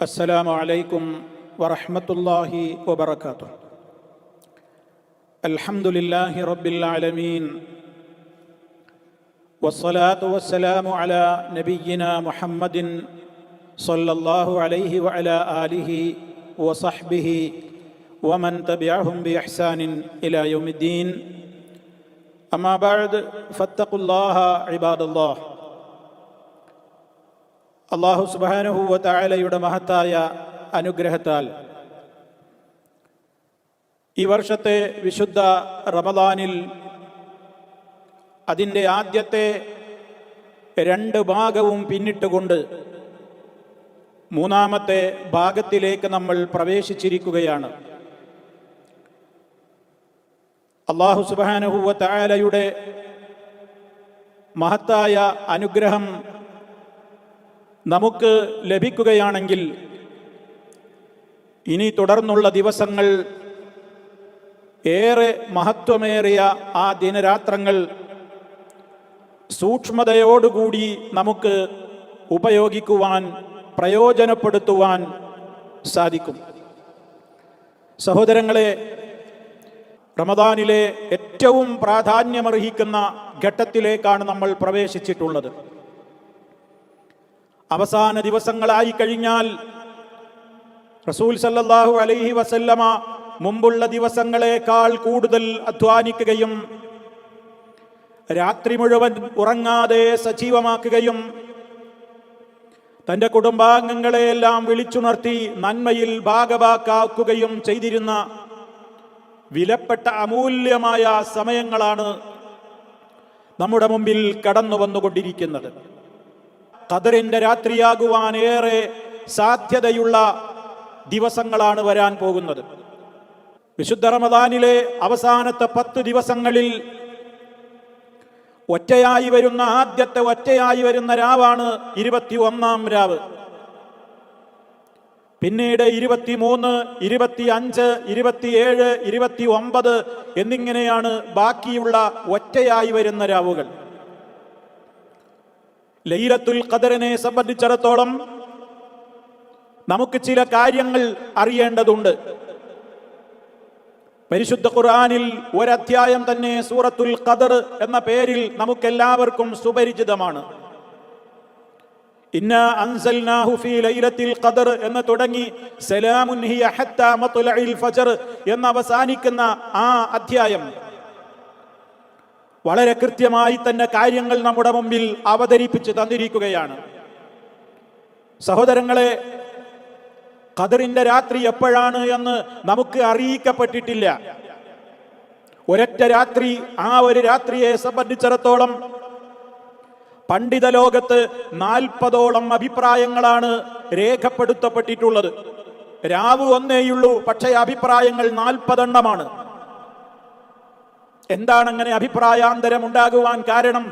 السلام عليكم ورحمة الله وبركاته. الحمد لله رب العالمين والصلاة والسلام على نبينا محمد صلى الله عليه وعلى آله وصحبه ومن تبعهم بإحسان إلى يوم الدين. أما بعد فاتقوا الله عباد الله. അല്ലാഹു സുബ്ഹാനഹു വ തആലയുടെ മഹത്തായ അനുഗ്രഹത്താൽ ഈ വർഷത്തെ വിശുദ്ധ റമദാനിൽ അതിൻ്റെ ആദ്യത്തെ 2 ഭാഗവും പിന്നിട്ടുകൊണ്ട് മൂന്നാമത്തെ ഭാഗത്തിലേക്ക് നമ്മൾ പ്രവേശിച്ചിരിക്കുകയാണ്. അല്ലാഹു സുബ്ഹാനഹു വ തആലയുടെ മഹത്തായ അനുഗ്രഹം നമുക്ക് ലഭിക്കുകയാണെങ്കിൽ ഇനി തുടർന്നുള്ള ദിവസങ്ങൾ ഏറെ മഹത്വമേറിയ ആ ദിനരാത്രങ്ങൾ സൂക്ഷ്മതയോടുകൂടി നമുക്ക് ഉപയോഗിക്കുവാൻ, പ്രയോജനപ്പെടുത്തുവാൻ സാധിക്കും. സഹോദരങ്ങളെ, റമദാനിലെ ഏറ്റവും പ്രാധാന്യമർഹിക്കുന്ന ഘട്ടത്തിലേക്കാണ് നമ്മൾ പ്രവേശിച്ചിട്ടുള്ളത്. അവസാന ദിവസങ്ങളായി കഴിഞ്ഞാൽ റസൂൽ സല്ലല്ലാഹു അലൈഹി വസല്ലമ മുമ്പുള്ള ദിവസങ്ങളെക്കാൾ കൂടുതൽ അധ്വാനിക്കുകയും രാത്രി മുഴുവൻ ഉറങ്ങാതെ സജീവമാക്കുകയും തൻ്റെ കുടുംബാംഗങ്ങളെയെല്ലാം വിളിച്ചുണർത്തി നന്മയിൽ ഭാഗഭാക്കാക്കുകയും ചെയ്തിരുന്ന വിലപ്പെട്ട അമൂല്യമായ സമയങ്ങളാണ് നമ്മുടെ മുമ്പിൽ കടന്നു വന്നുകൊണ്ടിരിക്കുന്നത്. ഖദറിന്റെ രാത്രിയാകുവാൻ ഏറെ സാധ്യതയുള്ള ദിവസങ്ങളാണ് വരാൻ പോകുന്നത്. വിശുദ്ധ റമദാനിലെ അവസാനത്തെ 10 ദിവസങ്ങളിൽ ആദ്യത്തെ ഒറ്റയായി വരുന്ന രാവാണ് 21-ാം രാവ്. പിന്നീട് 23, 25, 27, 29 എന്നിങ്ങനെയാണ് ബാക്കിയുള്ള ഒറ്റയായി വരുന്ന രാവുകൾ. ലൈലത്തുൽ ഖദറിനെ സംബന്ധിച്ചിടത്തോളം നമുക്ക് ചില കാര്യങ്ങൾ അറിയേണ്ടതുണ്ട്. പരിശുദ്ധ ഖുർആനിൽ ഒരധ്യായം തന്നെ സൂറത്തുൽ ഖദർ എന്ന പേരിൽ നമുക്കെല്ലാവർക്കും സുപരിചിതമാണ്. ഇന്നാ അൻസൽനാഹു ഫീ ലൈലത്തിൽ ഖദർ എന്ന് തുടങ്ങി സലാമുൻ ഹിയ ഹത്താ മത്ലഇൽ ഫജ്ർ എന്ന് അവസാനിക്കുന്ന ആ അധ്യായം വളരെ കൃത്യമായി തന്നെ കാര്യങ്ങൾ നമ്മുടെ മുമ്പിൽ അവതരിപ്പിച്ച് തന്നിരിക്കുകയാണ്. സഹോദരങ്ങളെ, ഖദറിന്റെ രാത്രി എപ്പോഴാണ് എന്ന് നമുക്ക് അറിയിക്കപ്പെട്ടിട്ടില്ല. ഒരൊറ്റ രാത്രി, ആ ഒരു രാത്രിയെ സംബന്ധിച്ചിടത്തോളം പണ്ഡിത ലോകത്ത് 40ഓളം അഭിപ്രായങ്ങളാണ് രേഖപ്പെടുത്തപ്പെട്ടിട്ടുള്ളത്. രാവ് ഒന്നേയുള്ളൂ, പക്ഷേ അഭിപ്രായങ്ങൾ 40 എണ്ണമാണ്. എന്താണ് അങ്ങനെ അഭിപ്രായാന്തരം ഉണ്ടാകുവാൻ കാരണം?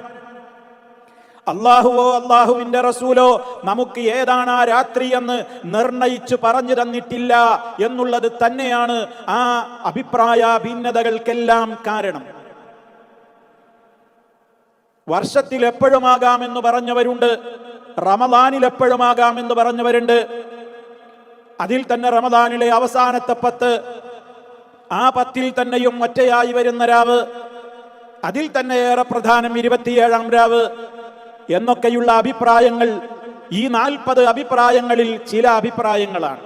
അള്ളാഹുവോ അള്ളാഹുവിന്റെ റസൂലോ നമുക്ക് ഏതാണ് ആ രാത്രി എന്ന് നിർണയിച്ചു പറഞ്ഞു തന്നിട്ടില്ല എന്നുള്ളത് തന്നെയാണ് ആ അഭിപ്രായ ഭിന്നതകൾക്കെല്ലാം കാരണം. വർഷത്തിൽ എപ്പോഴുമാകാമെന്ന് പറഞ്ഞവരുണ്ട്, റമദാനിൽ എപ്പോഴുമാകാമെന്ന് പറഞ്ഞവരുണ്ട്. അതിൽ തന്നെ റമദാനിലെ അവസാനത്തെ 10, ആ 10-ൽ തന്നെയും ഒറ്റയായി വരുന്ന രാവ്, അതിൽ തന്നെ ഏറെ പ്രധാനം 27-ാം രാവ് എന്നൊക്കെയുള്ള അഭിപ്രായങ്ങൾ ഈ 40 അഭിപ്രായങ്ങളിൽ ചില അഭിപ്രായങ്ങളാണ്.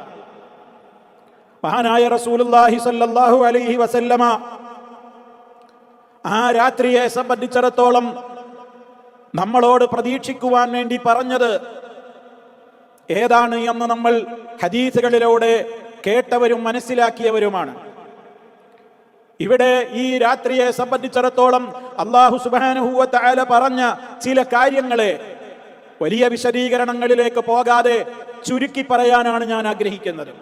മഹാനായ റസൂലുള്ളാഹി സ്വല്ലല്ലാഹു അലൈഹി വസല്ലമ ആ രാത്രിയെ സംബന്ധിച്ചിടത്തോളം നമ്മളോട് പ്രതീക്ഷിക്കുവാൻ വേണ്ടി പറഞ്ഞത് ഏതാണ് എന്ന് നമ്മൾ ഹദീസുകളിലൂടെ കേട്ടവരും മനസ്സിലാക്കിയവരുമാണ്. ഇവിടെ ഈ രാത്രിയെ സംബന്ധിച്ചിടത്തോളം അല്ലാഹു സുബ്ഹാനഹു വ തആല പറഞ്ഞ ചില കാര്യങ്ങളെ വലിയ വിശദീകരണങ്ങളിലേക്ക് പോകാതെ ചുരുക്കി പറയാനാണ് ഞാൻ ആഗ്രഹിക്കുന്നത്.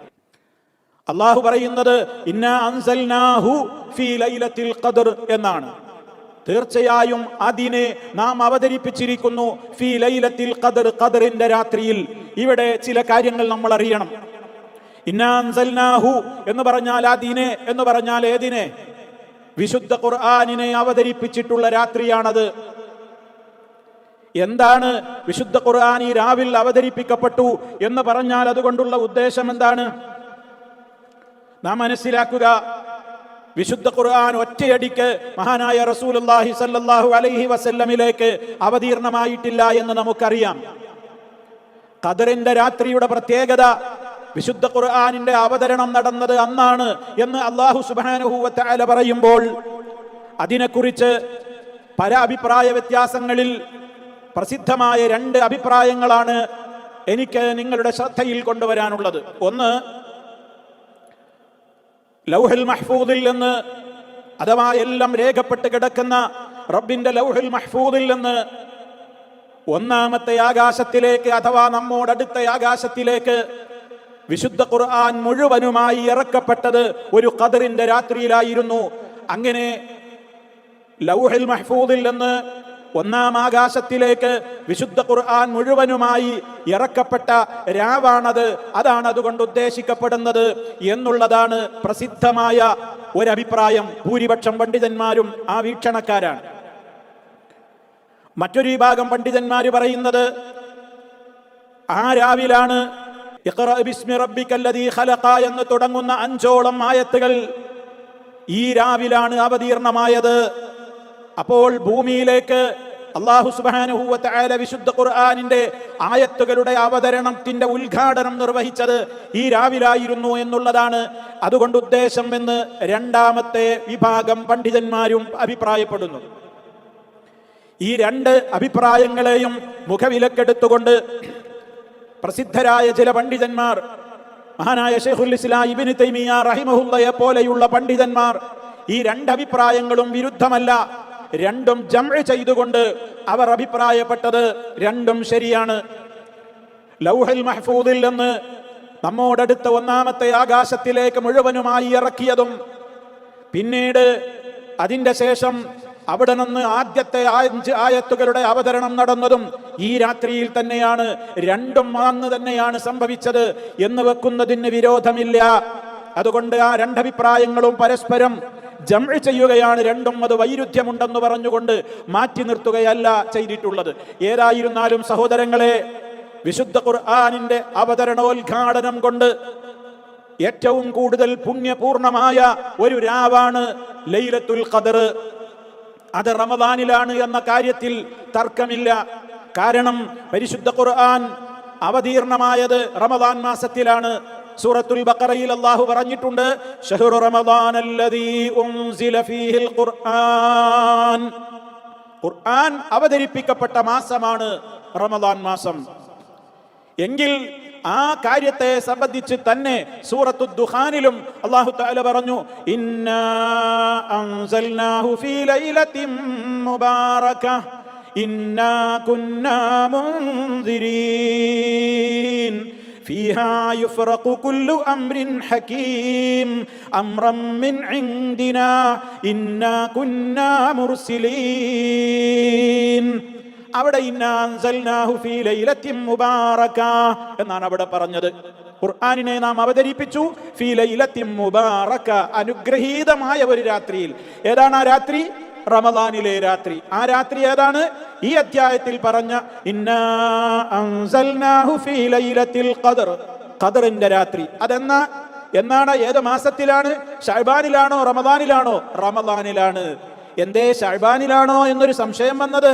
അല്ലാഹു പറയുന്നത് ഇന്നാ അൻസൽനാഹു ഫീ ലൈലത്തിൽ ഖദർ എന്നാണ്. തീർച്ചയായും അതിനെ നാം അവതരിപ്പിച്ചിരിക്കുന്നു ഫീ ലൈലത്തിൽ ഖദർ, ഖദറിന്റെ രാത്രിയിൽ. ഇവിടെ ചില കാര്യങ്ങൾ നമ്മൾ അറിയണം. ഇന്നാ അൻസൽനാഹു എന്ന് പറഞ്ഞാൽ അതിനെ എന്ന് പറഞ്ഞാൽ ഏതിനെ? വിശുദ്ധ ഖുർആനിനെ അവതരിപ്പിച്ചിട്ടുള്ള രാത്രിയാണത്. എന്താണ് വിശുദ്ധ ഖുർആൻ ഈ രാവിൽ അവതരിപ്പിക്കപ്പെട്ടു എന്ന് പറഞ്ഞാൽ അതുകൊണ്ടുള്ള ഉദ്ദേശം എന്താണ്? നാം മനസ്സിലാക്കുക, വിശുദ്ധ ഖുർആൻ ഒറ്റയടിക്ക് മഹാനായ റസൂലുള്ളാഹി സ്വല്ലല്ലാഹു അലൈഹി വസല്ലമിലേക്ക് അവതീർണമായിട്ടില്ല എന്ന് നമുക്കറിയാം. ഖദറിന്റെ രാത്രിയുടെ പ്രത്യേകത വിശുദ്ധ ഖുർആനിന്റെ അവതരണം നടന്നത് അന്നാണ് എന്ന് അല്ലാഹു സുബ്ഹാനഹു വ തആല പറയുമ്പോൾ അതിനെക്കുറിച്ച് പല അഭിപ്രായ വ്യത്യാസങ്ങളിൽ പ്രസിദ്ധമായ 2 അഭിപ്രായങ്ങളാണ് എനിക്ക് നിങ്ങളുടെ ശ്രദ്ധയിൽ കൊണ്ടുവരാനുള്ളത്. ഒന്ന്, ലൗഹുൽ മഹ്ഫൂദിൽ നിന്ന്, അഥവാ എല്ലാം രേഖപ്പെട്ട് കിടക്കുന്ന റബ്ബിന്റെ ലൗഹുൽ മഹ്ഫൂദിൽ നിന്ന് 1-ാമത്തെ ആകാശത്തിലേക്ക്, അഥവാ നമ്മോടടുത്ത ആകാശത്തിലേക്ക് വിശുദ്ധ ഖുർആൻ മുഴുവനുമായി ഇറക്കപ്പെട്ടത് ഒരു ഖദറിന്റെ രാത്രിയിലായിരുന്നു. അങ്ങനെ ലൗഹുൽ മഹ്ഫൂദിൽ നിന്ന് 1-ാം ആകാശത്തിലേക്ക് വിശുദ്ധ ഖുർആൻ മുഴുവനുമായി ഇറക്കപ്പെട്ട രാവാണത്. അതാണ് അതുകൊണ്ട് ഉദ്ദേശിക്കപ്പെടുന്നത് എന്നുള്ളതാണ് പ്രസിദ്ധമായ ഒരഭിപ്രായം. ഭൂരിപക്ഷം പണ്ഡിതന്മാരും ആ വീക്ഷണക്കാരാണ്. മറ്റൊരു വിഭാഗം പണ്ഡിതന്മാർ പറയുന്നത് ആ രാവിലാണ് ഇഖ്റ ബിസ്മി റബ്ബിക്കല്ലദീ ഖലഖ എന്ന് തുടങ്ങുന്ന 5ഓളം ആയത്തുകൾ ഈ രാവിലാണ് അവതീർണമായത്. അപ്പോൾ ഭൂമിയിലേക്ക് അല്ലാഹു സുബ്ഹാനഹു വ തആല വിശുദ്ധ ഖുർആനിന്റെ ആയത്തുകളുടെ അവതരണത്തിന്റെ ഉദ്ഘാടനം നിർവഹിച്ചത് ഈ രാവിലായിരുന്നു എന്നുള്ളതാണ് അതുകൊണ്ട് ഉദ്ദേശം എന്ന് 2-ാമത്തെ വിഭാഗം പണ്ഡിതന്മാരും അഭിപ്രായപ്പെടുന്നു. ഈ 2 അഭിപ്രായങ്ങളെയും മുഖവിലക്കെടുത്തുകൊണ്ട് പ്രസിദ്ധരായ ചില പണ്ഡിതന്മാർ, മഹാനായ ശൈഖുൽ ഇസ്ലാം ഇബ്നു തൈമിയ്യ റഹിമഹുള്ളയെ പോലെയുള്ള പണ്ഡിതന്മാർ ഈ 2 അഭിപ്രായങ്ങളും വിരുദ്ധമല്ല, 2ഉം ജംഅ് ചെയ്തുകൊണ്ട് അവർ അഭിപ്രായപ്പെട്ടത് 2ഉം ശരിയാണ്. ലൗഹുൽ മഹ്ഫൂദിൽ നിന്ന് നമ്മോടടുത്ത 1-ാമത്തെ ആകാശത്തിലേക്ക് മുഴുവനുമായി ഇറക്കിയതും പിന്നീട് അതിന്റെ ശേഷം അവിടെ നിന്ന് ആദ്യത്തെ 5 ആയത്തുകളുടെ അവതരണം നടന്നതും ഈ രാത്രിയിൽ തന്നെയാണ്. 2ഉം അന്ന് തന്നെയാണ് സംഭവിച്ചത് എന്ന് വെക്കുന്നതിന് വിരോധമില്ല. അതുകൊണ്ട് ആ 2 അഭിപ്രായങ്ങളും പരസ്പരം ജംഅ് ചെയ്യുകയാണ്. 2ഉം അത് വൈരുദ്ധ്യമുണ്ടെന്ന് പറഞ്ഞുകൊണ്ട് മാറ്റി നിർത്തുകയല്ല ചെയ്തിട്ടുള്ളത്. ഏതായിരുന്നാലും സഹോദരങ്ങളെ, വിശുദ്ധ ഖുർആനിന്റെ അവതരണോദ്ഘാടനം കൊണ്ട് ഏറ്റവും കൂടുതൽ പുണ്യപൂർണമായ ഒരു രാവാണ് ലൈലത്തുൽ ഖദർ. അത് റമദാനിലാണ് എന്ന കാര്യത്തിൽ തർക്കമില്ല. കാരണം പരിശുദ്ധ ഖുർആൻ അവതീർണമായത് റമദാൻ മാസത്തിലാണ്. സൂറത്തുൽ ബഖറയിൽ അല്ലാഹു പറഞ്ഞിട്ടുണ്ട്, ശഹ്റു റമദാനല്ലദീ ഉൻസില ഫീഹിൽ ഖുർആൻ. ഖുർആൻ അവതരിപ്പിക്കപ്പെട്ട മാസമാണ് റമദാൻ മാസം. എങ്കിൽ ആ കാര്യത്തെ സംബന്ധിച്ച് തന്നെ സൂറത്തു ദുഖാനിലും അല്ലാഹു തആല പറഞ്ഞു, ഇന്നാ അൻസൽനാഹു ഫീ ലൈലത്തിൻ മുബാറക ഇന്നാ കുന്നാ മുൻദിരീൻ ഫീഹാ യുഫ്റഖു കുല്ലു അംറിൻ ഹകീം അംറൻ മിൻ ഇൻദിനാ ഇന്നാ കുന്നാ മുർസിലീൻ. അവിടെ ഇന്നാ അൻസൽനാഹു ഫീ ലൈലത്തിൻ മുബാറക എന്നാണ് അവിടെ പറഞ്ഞത്. ഖുർആനിനെ നാം അവതരിപ്പിച്ചു ഫീ ലൈലത്തിൻ മുബാറക, അനുഗ്രഹീതമായ ഒരു രാത്രിയിൽ. ഏതാണ് ആ രാത്രി? റമദാനിലെ രാത്രി. ആ രാത്രി ഏതാണ്? ഈ അധ്യായത്തിൽ പറഞ്ഞ ഇന്നാ അൻസൽനാഹു ഫീ ലൈലത്തിൽ ഖദർ, ഖദറിന്റെ രാത്രി. എന്നാണ്? ഏത് മാസത്തിലാണ്? ശഅബാനിലാണോ റമദാനിലാണോ? റമദാനിലാണ്. എന്തേ ശഅബാനിലാണോ എന്നൊരു സംശയം വന്നത്?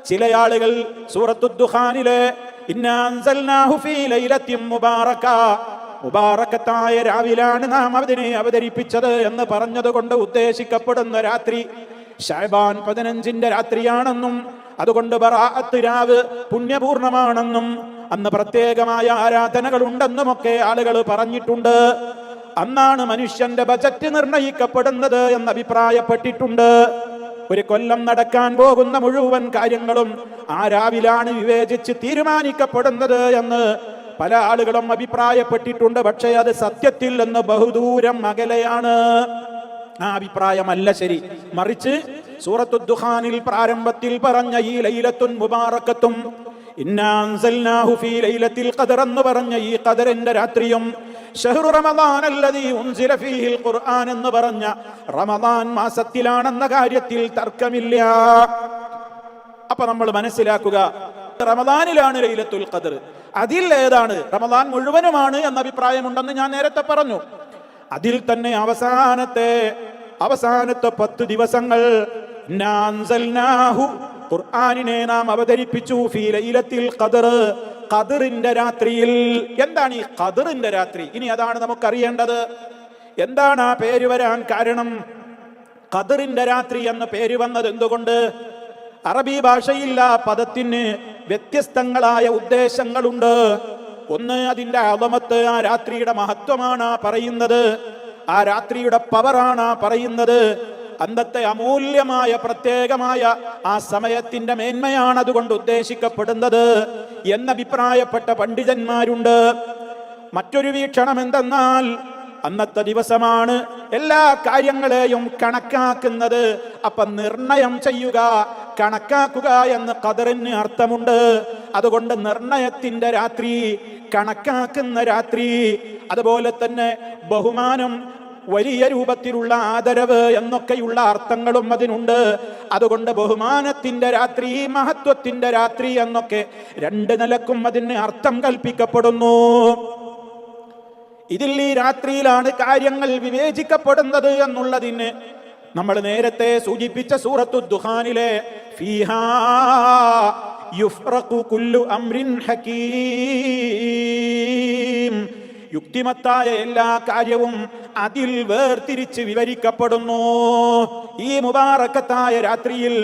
ചില ആളുകൾ സൂറത്തു ദുഖാനിലെ ഇന്നാ അൻസൽനാഹു ഫീ ലൈലത്തിൻ മുബാറക, മുബാറകത്തായ രാവിലാണ് നാം അതിനെ അവതരിപ്പിച്ചത് എന്ന് പറഞ്ഞതുകൊണ്ട് ഉദ്ദേശിക്കപ്പെടുന്ന രാത്രി ശഅബാൻ 15ന്റെ രാത്രിയാണെന്നും അതുകൊണ്ട് ബറാഅത്ത് രാവ് പുണ്യപൂർണമാണെന്നും അന്ന് പ്രത്യേകമായ ആരാധനകൾ ഉണ്ടെന്നുമൊക്കെ ആളുകൾ പറഞ്ഞിട്ടുണ്ട്. അന്നാണ് മനുഷ്യന്റെ ബജറ്റ് നിർണയിക്കപ്പെടുന്നത് എന്ന് അഭിപ്രായപ്പെട്ടിട്ടുണ്ട്. ഒരു കൊല്ലം നടക്കാൻ പോകുന്ന മുഴുവൻ കാര്യങ്ങളും ആ രാവിലാണ് വിവേചിച്ച് തീരുമാനിക്കപ്പെടുന്നത് എന്ന് പല ആളുകളും അഭിപ്രായപ്പെട്ടിട്ടുണ്ട്. പക്ഷേ അത് സത്യത്തിൽ നിന്ന് ബഹുദൂരം അകലെയാണ്. ആ അഭിപ്രായമല്ല ശരി. മറിച്ച് സൂറത്തു ദുഖാനിൽ പ്രാരംഭത്തിൽ പറഞ്ഞ ഈ ലൈലത്തുൻ മുബാറകത്തും ഇന്നാ അൻസൽനാഹു ഫീ ലൈലത്തിൽ ഖദർ എന്ന് പറഞ്ഞ ഈ ഖദറിന്റെ രാത്രിയും ശഹ്റു റമദാനല്ലദീ ഉൻസില ഫീഹിൽ ഖുർആൻ എന്ന് പറഞ്ഞ റമദാൻ മാസത്തിലാണെന്ന കാര്യത്തിൽ തർക്കമില്ല. അപ്പൊ അപ്പൊ നമ്മൾ മനസ്സിലാക്കുക, റമദാനിലാണ് ലൈലത്തുൽ ഖദർ. അതിൽ ഏതാണ്? റമദാൻ മുഴുവനുമാണ് എന്ന അഭിപ്രായമുണ്ടെന്ന് ഞാൻ നേരത്തെ പറഞ്ഞു. അതിൽ തന്നെ അവസാനത്തെ 10 ദിവസങ്ങൾ ഖുർആനിനെ നാം അവതരിപ്പിച്ചു ഫീ ലൈലത്തിൽ ഖദർ, ഖദറിന്റെ രാത്രിയിൽ. എന്താണ് ഈ ഖദറിന്റെ രാത്രി? ഇനി അതാണ് നമുക്കറിയേണ്ടത്. എന്താണ് ആ പേര് വരാൻ കാരണം? ഖദറിന്റെ രാത്രി എന്ന പേര് വന്നത് എന്തുകൊണ്ട്? അറബി ഭാഷയിൽ ആ പദത്തിന് വ്യത്യസ്തങ്ങളായ ഉദ്ദേശങ്ങളുണ്ട്. ഒന്ന്, അതിന്റെ അളമത്ത്, ആ രാത്രിയുടെ മഹത്വമാണ് പറയുന്നത്, ആ രാത്രിയുടെ പവറാണ് പറയുന്നത്, അന്നത്തെ അമൂല്യമായ പ്രത്യേകമായ ആ സമയത്തിന്റെ മേന്മയാണ് അതുകൊണ്ട് ഉദ്ദേശിക്കപ്പെടുന്നത് എന്നഭിപ്രായപ്പെട്ട പണ്ഡിതന്മാരുണ്ട്. മറ്റൊരു വീക്ഷണം എന്തെന്നാൽ, അന്നത്തെ ദിവസമാണ് എല്ലാ കാര്യങ്ങളെയും കണക്കാക്കുന്നത്. അപ്പൊ നിർണയം ചെയ്യുക, കണക്കാക്കുക എന്ന് ഖദറിന് അർത്ഥമുണ്ട്. അതുകൊണ്ട് നിർണയത്തിന്റെ രാത്രി, കണക്കാക്കുന്ന രാത്രി, അതുപോലെ തന്നെ ബഹുമാനം, വലിയ രൂപത്തിലുള്ള ആദരവ് എന്നൊക്കെയുള്ള അർത്ഥങ്ങളും അതിനുണ്ട്. അതുകൊണ്ട് ബഹുമാനത്തിന്റെ രാത്രി, മഹത്വത്തിന്റെ രാത്രി എന്നൊക്കെ 2 നിലക്കും അതിന് അർത്ഥം കൽപ്പിക്കപ്പെടുന്നു. ഇതിൽ ഈ രാത്രിയിലാണ് കാര്യങ്ങൾ വിവേചിക്കപ്പെടുന്നത് എന്നുള്ളതിന് നമ്മൾ നേരത്തെ സൂചിപ്പിച്ച സൂറത്തു ദുഖാനിലെ ഫീഹാ യുഫ്റഖു കുല്ലു അംറിൻ ഹകീം, യുക്തിമത്തായ എല്ലാ കാര്യവും അതിൽ വേർതിരിച്ച് വിവരിക്കപ്പെടുന്നു. ഈ മുബാറക്കത്തായ രാത്രിയിൽ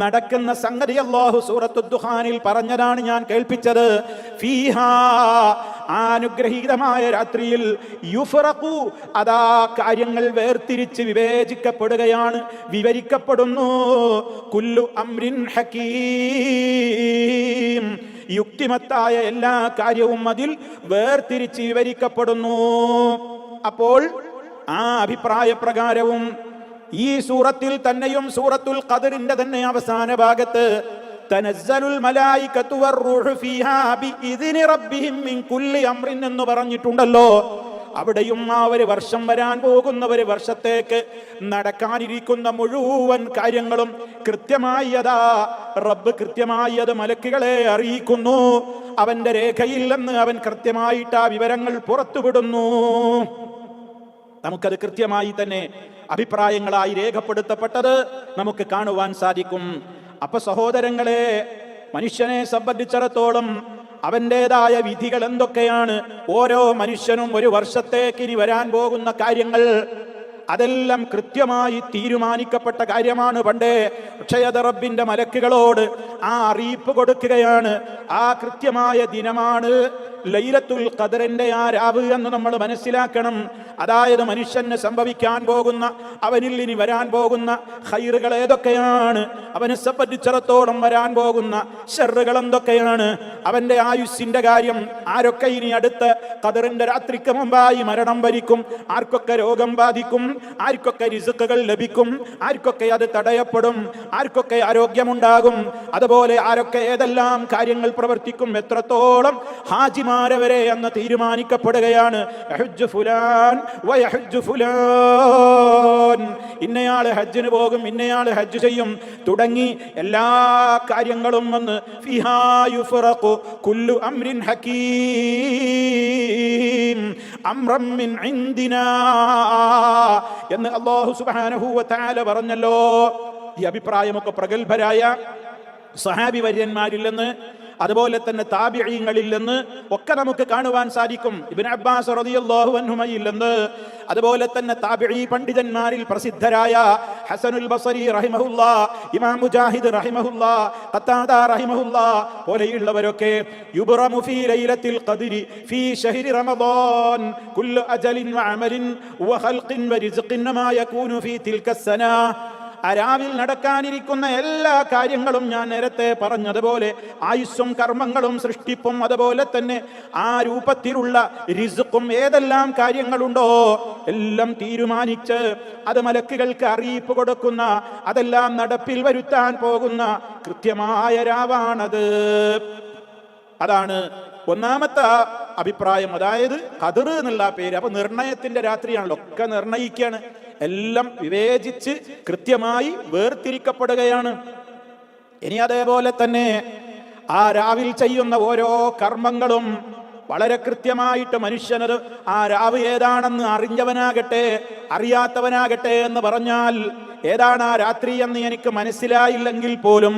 നടക്കുന്ന സംഗതി അല്ലാഹു സൂറത്തു ദുഖാനിൽ പറഞ്ഞതാണ് ഞാൻ കേൾപ്പിച്ചത്. ഫീഹാ, അനുഗ്രഹീതമായ രാത്രിയിൽ, യുഫ്റഖു, അതാ കാര്യങ്ങൾ വേർതിരിച്ച് വിവേചിക്കപ്പെടുകയാണ്, വിവരിക്കപ്പെടുന്നു. കുല്ലു അംറിൻ ഹകീം, യുക്തിമത്തായ എല്ലാ കാര്യവും അതിൽ വേർതിരിച്ച് വിവരിക്കപ്പെടുന്നു. അപ്പോൾ ആ അഭിപ്രായ പ്രകാരവും ഈ സൂറത്തിൽ തന്നെയും സൂറത്തുൽ ഖദറിന്റെ തന്നെ അവസാന ഭാഗത്ത് തനസ്സലുൽ മലായികതു വറൂഹു ഫീഹാ ബിഇദ്നി റബ്ബിഹിം മിൻ കുല്ലി അംറിൻ എന്ന് പറഞ്ഞിട്ടുണ്ടല്ലോ. അവിടെയും ആ ഒരു വർഷം വരാൻ പോകുന്ന ഒരു വർഷത്തേക്ക് നടക്കാനിരിക്കുന്ന മുഴുവൻ കാര്യങ്ങളും കൃത്യമായി അതാ റബ്ബ് കൃത്യമായി അത് മലക്കുകളെ അറിയിക്കുന്നു. അവന്റെ രേഖയിൽ നിന്ന് അവൻ കൃത്യമായിട്ട് ആ വിവരങ്ങൾ പുറത്തുവിടുന്നു. നമുക്കത് കൃത്യമായി തന്നെ അഭിപ്രായങ്ങളായി രേഖപ്പെടുത്തപ്പെട്ടത് നമുക്ക് കാണുവാൻ സാധിക്കും. അപ്പൊ സഹോദരങ്ങളെ, മനുഷ്യനെ സംബന്ധിച്ചിടത്തോളം അവൻ്റെതായ വിധികൾ എന്തൊക്കെയാണ്? ഓരോ മനുഷ്യനും ഒരു വർഷത്തേക്ക് ഇനി വരാൻ പോകുന്ന കാര്യങ്ങൾ അതെല്ലാം കൃത്യമായി തീരുമാനിക്കപ്പെട്ട കാര്യമാണ് പണ്ടേ. പക്ഷേ അത് റബ്ബിന്റെ മലക്കുകളോട് ആ അറിയിപ്പ് കൊടുക്കുകയാണ്. ആ കൃത്യമായ ദിനമാണ് ലൈലത്തുൽ ഖദറിന്റെ ആ രാവ് എന്ന് നമ്മൾ മനസ്സിലാക്കണം. അതായത് മനുഷ്യന് സംഭവിക്കാൻ പോകുന്ന, അവനിൽ ഇനി വരാൻ പോകുന്ന ഖൈറുകൾ ഏതൊക്കെയാണ്, അവനെ സംബന്ധിച്ചിടത്തോളം വരാൻ പോകുന്ന ഷർറുകൾ എന്തൊക്കെയാണ്, അവന്റെ ആയുസ്സിന്റെ കാര്യം, ആരൊക്കെ ഇനി അടുത്ത ഖദറിന്റെ രാത്രിക്ക് മുമ്പായി മരണം വരിക്കും, ആർക്കൊക്കെ രോഗം ബാധിക്കും, ആർക്കൊക്കെ റിസ്ഖുകൾ ലഭിക്കും, ആർക്കൊക്കെ അത് തടയപ്പെടും, ആർക്കൊക്കെ ആരോഗ്യമുണ്ടാകും, അതുപോലെ ആരൊക്കെ ഏതെല്ലാം കാര്യങ്ങൾ പ്രവർത്തിക്കും, എത്രത്തോളം ഹാജിമാരെ വരെ എന്ന് തീരുമാനിക്കപ്പെടുകയാണ്. യഹജ്ജു ഫുലാൻ വയഹജ്ജു ഫുലാൻ, ഇന്നയാള് ഹജ്ജിന് പോകും, ഇന്നയാള് ഹജ്ജ് ചെയ്യും തുടങ്ങി എല്ലാ കാര്യങ്ങളും വന്ന് ഫിഹാ യുഫ്റഖു കുല്ലു അംറിൻ ഹകീം അംറൻ മിൻ ഇൻദിനാ എന്ന് അല്ലാഹു സുബ്ഹാനഹു വ തആല പറഞ്ഞല്ലോ. ഈ അഭിപ്രായമൊക്കെ പ്രഗത്ഭരായ സഹാബി വര്യന്മാരിൽ നിന്ന്, അതുപോലെ തന്നെ താബിഈങ്ങളിൽ നിന്ന് ഒക്കെ നമുക്ക് കാണുവാൻ സാധിക്കും. ഇബ്നു അബ്ബാസ് റളിയല്ലാഹു അൻഹുമയിൽ നിന്ന്, അതുപോലെ തന്നെ താബിഈ പണ്ഡിതന്മാരിൽ പ്രസിദ്ധരായ ഹസനുൽ ബസരി റഹിമഹുല്ലാ, ഇമാം മുജാഹിദ് റഹിമഹുല്ലാ, ഖത്താദ റഹിമഹുല്ലാ പോലെയുള്ളവരൊക്കെ യുബ്റമു ഫീ ലൈലത്തിൽ ഖദ്രി ഫീ ശഹ്രി റമദാൻ കുല്ലു അജലിൻ വഅമലിൻ വഖൽഖിൻ വറിസ്ഖിൻ മാ യകൂനു ഫീ തിൽക സന, അരാവിൽ നടക്കാനിരിക്കുന്ന എല്ലാ കാര്യങ്ങളും ഞാൻ നേരത്തെ പറഞ്ഞതുപോലെ ആയുസ്സും കർമ്മങ്ങളും സൃഷ്ടിപ്പും അതുപോലെ തന്നെ ആ രൂപത്തിലുള്ള റിസ്ഖും ഏതെല്ലാം കാര്യങ്ങളുണ്ടോ എല്ലാം തീരുമാനിച്ച് അത് മലക്കുകൾക്ക് അറിയിപ്പ് കൊടുക്കുന്ന, അതെല്ലാം നടപ്പിൽ വരുത്താൻ പോകുന്ന കൃത്യമായ രാവാണത്. അതാണ് ഒന്നാമത്തെ അഭിപ്രായം. അതായത് ഖദർ എന്നുള്ള പേര്, അപ്പൊ നിർണയത്തിന്റെ രാത്രിയാണല്ലോ, ഒക്കെ നിർണയിക്കുകയാണ്, എല്ലാം വിവേചിച്ച് കൃത്യമായി വേർതിരിക്കപ്പെടുകയാണ്. ഇനി അതേപോലെ തന്നെ ആ രാവിൽ ചെയ്യുന്ന ഓരോ കർമ്മങ്ങളും വളരെ കൃത്യമായിട്ട് മനുഷ്യനത് ആ രാവ് ഏതാണെന്ന് അറിഞ്ഞവനാകട്ടെ അറിയാത്തവനാകട്ടെ എന്ന് പറഞ്ഞാൽ ഏതാണ് ആ രാത്രി എന്ന് എനിക്ക് മനസ്സിലായില്ലെങ്കിൽ പോലും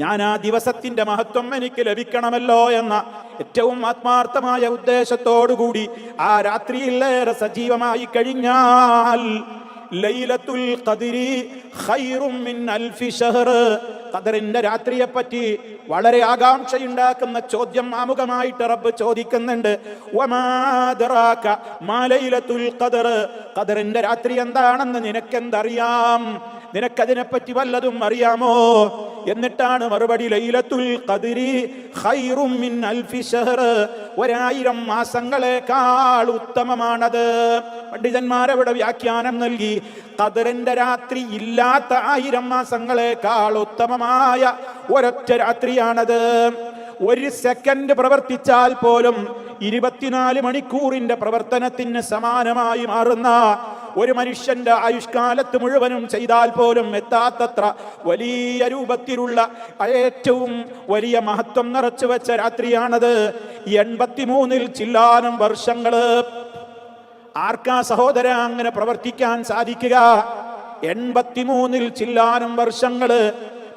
ഞാൻ ആ ദിവസത്തിന്റെ മഹത്വം എനിക്ക് ലഭിക്കണമല്ലോ എന്ന ഏറ്റവും ആത്മാർത്ഥമായ ഉദ്ദേശത്തോടുകൂടി ആ രാത്രിയിലേറെ സജീവമായി കഴിഞ്ഞാൽ ലൈലത്തുൽ ഖദ്രി ഖൈറും മിൻ അൽഫി ശഹർ, ഖദറിന്റെ രാത്രിയെ പറ്റി വളരെ ആകാംക്ഷയുണ്ടാക്കുന്ന ചോദ്യം ആമുഖമായിട്ട് റബ്ബ് ചോദിക്കുന്നുണ്ട്. വമാ ദറാക മാ ലൈലത്തുൽ ഖദർ, ഖദറിന്റെ രാത്രി എന്താണെന്ന് നിനക്കെന്തറിയാം, നിനക്കതിനെപ്പറ്റി വല്ലതും അറിയാമോ? എന്നിട്ടാണ് മറുപടി ലൈലത്തുൽ ഖദ്രി ഖൈറും മിൻ അൽഫി ശഹർ, 1000 മാസങ്ങളെക്കാൾ ഉത്തമമാണത്. പണ്ഡിതന്മാരവിടെ വ്യാഖ്യാനം നൽകി, ഖദറിന്റെ രാത്രി ഇല്ലാത്ത 1000 മാസങ്ങളെക്കാൾ ഉത്തമമായ ഒരൊറ്റ രാത്രിയാണത്. ഒരു സെക്കൻഡ് പ്രവർത്തിച്ചാൽ പോലും 24 മണിക്കൂറിന്റെ പ്രവർത്തനത്തിന് സമാനമായി മാറുന്ന, ഒരു മനുഷ്യന്റെ ആയുഷ്കാലത്ത് മുഴുവനും ചെയ്താൽ പോലും എത്താത്തത്ര വലിയ രൂപത്തിലുള്ള ഏറ്റവും വലിയ മഹത്വം നിറച്ചു വെച്ച രാത്രിയാണത്. 83 ചില്ലാനം വർഷങ്ങള്. ആർക്കാ സഹോദര അങ്ങനെ പ്രവർത്തിക്കാൻ സാധിക്കുക? 83 ചില്ലാനം വർഷങ്ങള്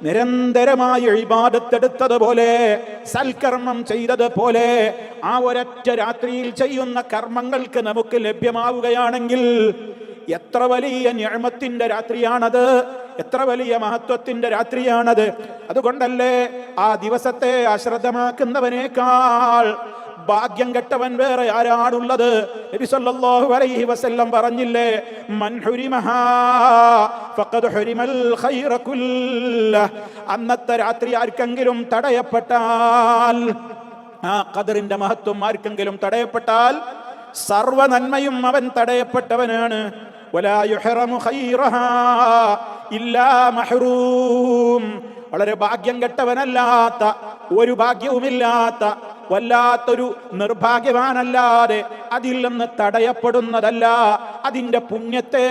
നിരന്തരമായി ഇബാദത്തെടുത്തതുപോലെ, സൽക്കർമ്മം ചെയ്തതുപോലെ ആ ഒരൊറ്റ രാത്രിയിൽ ചെയ്യുന്ന കർമ്മങ്ങൾക്ക് നമുക്ക് ലഭ്യമാവുകയാണെങ്കിൽ എത്ര വലിയ നിഅമത്തിന്റെ രാത്രിയാണത്, എത്ര വലിയ മഹത്വത്തിന്റെ രാത്രിയാണത്. അതുകൊണ്ടല്ലേ ആ ദിവസത്തെ അശ്രദ്ധമാക്കുന്നവനേക്കാൾ ഭാഗ്യം കെട്ടവൻ വേറെ ആരാണുള്ളത്? നബി സല്ലല്ലാഹു അലൈഹി വസല്ലം പറഞ്ഞില്ലേ, മൻ ഹുരിമഹാ ഫഖദ് ഹുരിമൽ ഖൈറ കുല്ലഹ്. അന്നത്തെ രാത്രി ആർക്കെങ്കിലും തടയപ്പെട്ടാൽ, ആ ഖദറിന്റെ മഹത്വം ആർക്കെങ്കിലും തടയപ്പെട്ടാൽ സർവ നന്മയും അവൻ തടയപ്പെട്ടവനാണ്. വലാ യുഹറമു ഖൈറഹാ ഇല്ലാ മഹ്റൂം. വളരെ ഭാഗ്യം കെട്ടവനല്ലാത്ത, ഒരു ഭാഗ്യവുമില്ലാത്ത, വല്ലാത്തൊരു നിർഭാഗ്യവാനല്ലാതെ അതിൽ നിന്ന് തടയപ്പെടുന്നതല്ല. അതിന്റെ പുണ്യത്തെ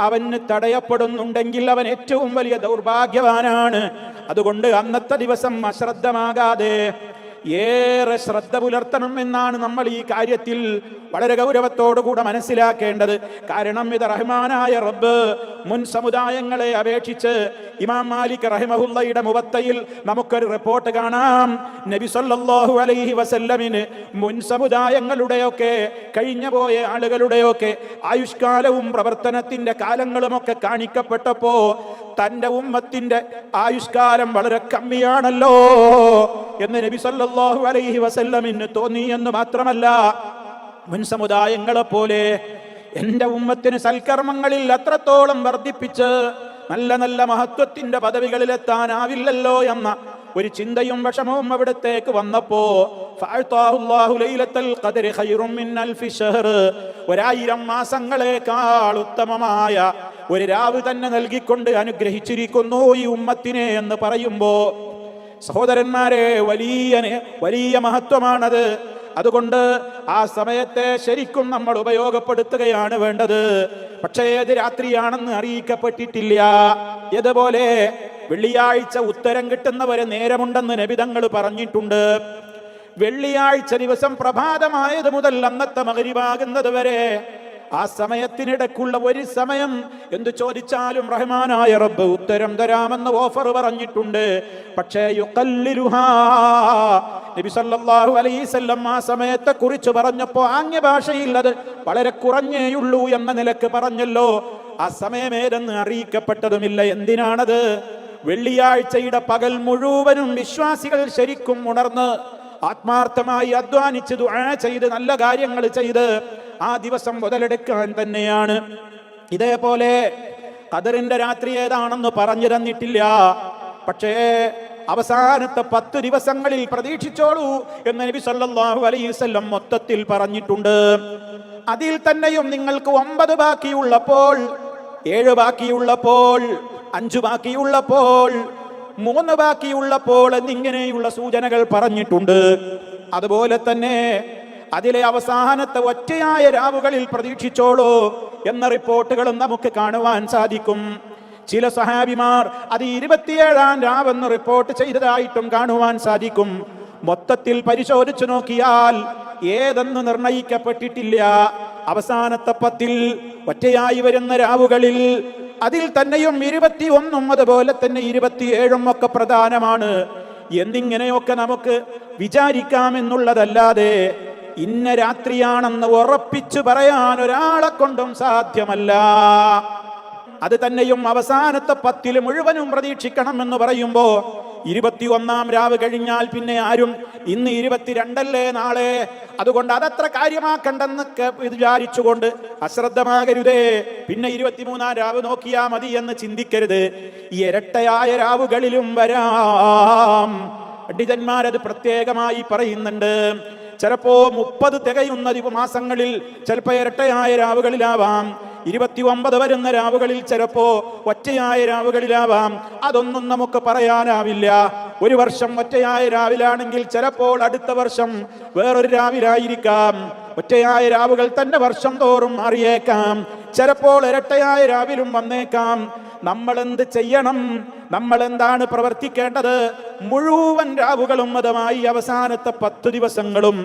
അവന് തടയപ്പെടുന്നുണ്ടെങ്കിൽ അവൻ ഏറ്റവും വലിയ ദൗർഭാഗ്യവാനാണ്. അതുകൊണ്ട് അന്നത്തെ ദിവസം അശ്രദ്ധമാകാതെ ഏറെ ശ്രദ്ധ പുലർത്തണം എന്നാണ് നമ്മൾ ഈ കാര്യത്തിൽ വളരെ ഗൗരവത്തോടുകൂടെ മനസ്സിലാക്കേണ്ടത്. കാരണം ഇത് റഹ്മാനായ റബ്ബ് മുൻ സമുദായങ്ങളെ അപേക്ഷിച്ച് ഇമാം മാലിക് റഹിമഹുല്ലയുടെ മുവത്തയിൽ നമുക്കൊരു റിപ്പോർട്ട് കാണാം. നബി സല്ലല്ലാഹു അലൈഹി വസല്ലമിന് മുൻ സമുദായങ്ങളുടെയൊക്കെ, കഴിഞ്ഞു പോയ ആളുകളുടെയൊക്കെ ആയുഷ്കാലവും പ്രവർത്തനത്തിന്റെ കാലങ്ങളുമൊക്കെ കാണിക്കപ്പെട്ടപ്പോ തന്റെ ഉമ്മത്തിന്റെ ആയുഷ്കാലം വളരെ കമ്മിയാണല്ലോ എന്ന് നബി സല്ലല്ലാഹു അലൈഹി വസല്ലമിന് തോന്നി എന്ന് മാത്രമല്ല, മുൻ സമുദായങ്ങളെ പോലെ എന്റെ ഉമ്മത്തിന് സൽക്കർമ്മങ്ങളിൽ അത്രത്തോളം വർദ്ധിപ്പിച്ച് നല്ല നല്ല മഹത്വത്തിന്റെ പദവികളിലെത്താനാവില്ലല്ലോ എന്ന ഒരു ചിന്തയും വിഷമവും അവിടത്തേക്ക് വന്നപ്പോ ഫഅതാഹുല്ലാഹു ലൈലത്തുൽ ഖദ്രി ഖൈറും മിൻ അൽഫി ശഹർ, 1000 മാസങ്ങളെക്കാൾ ഉത്തമമായ ഒരു രാവ് തന്നെ നൽകിക്കൊണ്ട് അനുഗ്രഹിച്ചിരിക്കുന്നു ഈ ഉമ്മത്തിനെ എന്ന് പറയുമ്പോ സഹോദരന്മാരെ, വലിയ മഹത്വമാണത്. അതുകൊണ്ട് ആ സമയത്തെ ശരിക്കും നമ്മൾ ഉപയോഗപ്പെടുത്തുകയാണ് വേണ്ടത്. പക്ഷേ ഏത് രാത്രിയാണെന്ന് അറിയിക്കപ്പെട്ടിട്ടില്ല. ഇതുപോലെ വെള്ളിയാഴ്ച ഉത്തരം കിട്ടുന്നവരെ നേരമുണ്ടെന്ന് നബിതങ്ങൾ പറഞ്ഞിട്ടുണ്ട്. വെള്ളിയാഴ്ച ദിവസം പ്രഭാതമായത് മുതൽ അന്നത്തെ മഗ്രിബാകുന്നത് വരെ ആ സമയത്തിനിടക്കുള്ള ഒരു സമയം എന്തു ചോദിച്ചാലും റഹ്മാനായ റബ്ബ് ഉത്തരം തരാമെന്ന് ഓഫർ പറഞ്ഞിട്ടുണ്ട്. പക്ഷേ യുഖല്ലിലുഹാ, നബി സല്ലല്ലാഹു അലൈഹി വസല്ലം ആ സമയത്തെ കുറിച്ച് പറഞ്ഞപ്പോ ആംഗ്യ ഭാഷയിൽ അത് വളരെ കുറഞ്ഞേയുള്ളൂ എന്ന നിലക്ക് പറഞ്ഞല്ലോ. ആ സമയമേതെന്ന് അറിയിക്കപ്പെട്ടതുമില്ല. എന്തിനാണത്? വെള്ളിയാഴ്ചയുടെ പകൽ മുഴുവനും വിശ്വാസികൾ ശരിക്കും ഉണർന്ന് ആത്മാർത്ഥമായി അധ്വാനിച്ച് ദുആ ചെയ്ത് നല്ല കാര്യങ്ങൾ ചെയ്ത് ആ ദിവസം മുതലെടുക്കാൻ തന്നെയാണ്. ഇതേപോലെ ഖദറിന്റെ രാത്രി ഏതാണെന്ന് പറഞ്ഞു തന്നിട്ടില്ല. പക്ഷേ അവസാനത്തെ 10 ദിവസങ്ങളിൽ പ്രതീക്ഷിച്ചോളൂ എന്ന് നബി സല്ലല്ലാഹു അലൈഹി വസല്ലം മൊത്തത്തിൽ പറഞ്ഞിട്ടുണ്ട്. അതിൽ തന്നെയും നിങ്ങൾക്ക് 9 ബാക്കിയുള്ളപ്പോൾ, 7 ബാക്കിയുള്ളപ്പോൾ, 5 ബാക്കിയുള്ളപ്പോൾ, 3 ബാക്കിയുള്ളപ്പോൾ എന്നിങ്ങനെയുള്ള സൂചനകൾ പറഞ്ഞിട്ടുണ്ട്. അതുപോലെ തന്നെ അതിലെ അവസാനത്തെ ഒറ്റയായ രാവുകളിൽ പ്രതീക്ഷിച്ചോളൂ എന്ന റിപ്പോർട്ടുകളും നമുക്ക് കാണുവാൻ സാധിക്കും. ചില സഹാബിമാർ അത് 27-ാം രാവെന്ന് റിപ്പോർട്ട് ചെയ്തതായിട്ടും കാണുവാൻ സാധിക്കും. മൊത്തത്തിൽ പരിശോധിച്ചു നോക്കിയാൽ ഏതെന്ന് നിർണയിക്കപ്പെട്ടിട്ടില്ല. അവസാനത്തെ 10-ൽ ഒറ്റയായി വരുന്ന രാവുകളിൽ അതിൽ തന്നെയും 21-ഉം അതുപോലെ തന്നെ 27-ഉം ഒക്കെ പ്രധാനമാണ്. എന്നിങ്ങനെയൊക്കെ നമുക്ക് വിചാരിക്കാമെന്നുള്ളതല്ലാതെ ഇന്ന രാത്രിയാണെന്ന് ഉറപ്പിച്ചു പറയാൻ ഒരാളെ കൊണ്ടും സാധ്യമല്ല. അത് തന്നെയും അവസാനത്തെ 10-ൽ മുഴുവനും പ്രതീക്ഷിക്കണം എന്ന് പറയുമ്പോ 21-ാം രാവ് കഴിഞ്ഞാൽ പിന്നെ ആരും ഇന്ന് 22 നാളെ, അതുകൊണ്ട് അതത്ര കാര്യമാക്കണ്ടെന്നൊക്കെ വിചാരിച്ചുകൊണ്ട് അശ്രദ്ധമാകരുതേ. പിന്നെ 23-ാം രാവ് നോക്കിയാ മതി എന്ന് ചിന്തിക്കരുത്. ഈ ഇരട്ടയായ രാവുകളിലും വരാം. പണ്ഡിതന്മാരത് പ്രത്യേകമായി പറയുന്നുണ്ട്. ചിലപ്പോ 30 തികയുന്ന മാസങ്ങളിൽ ചിലപ്പോ ഇരട്ടയായ രാവുകളിലാവാം. 29 വരുന്ന രാവുകളിൽ ചിലപ്പോ ഒറ്റയായ രാവുകളിലാവാം. അതൊന്നും നമുക്ക് പറയാനാവില്ല. ഒരു വർഷം ഒറ്റയായ രാവിലാണെങ്കിൽ ചിലപ്പോൾ അടുത്ത വർഷം വേറൊരു രാവിലായിരിക്കാം. ഒറ്റയായ രാവുകൾ തന്നെ വർഷം തോറും മാറിയേക്കാം. ചിലപ്പോൾ ഇരട്ടയായ രാവിലും വന്നേക്കാം. നമ്മൾ എന്ത് ചെയ്യണം? നമ്മൾ എന്താണ് പ്രവർത്തിക്കേണ്ടത്? മുഴുവൻ രാവുകളും അതുമായി അവസാനത്തെ 10 ദിവസങ്ങളും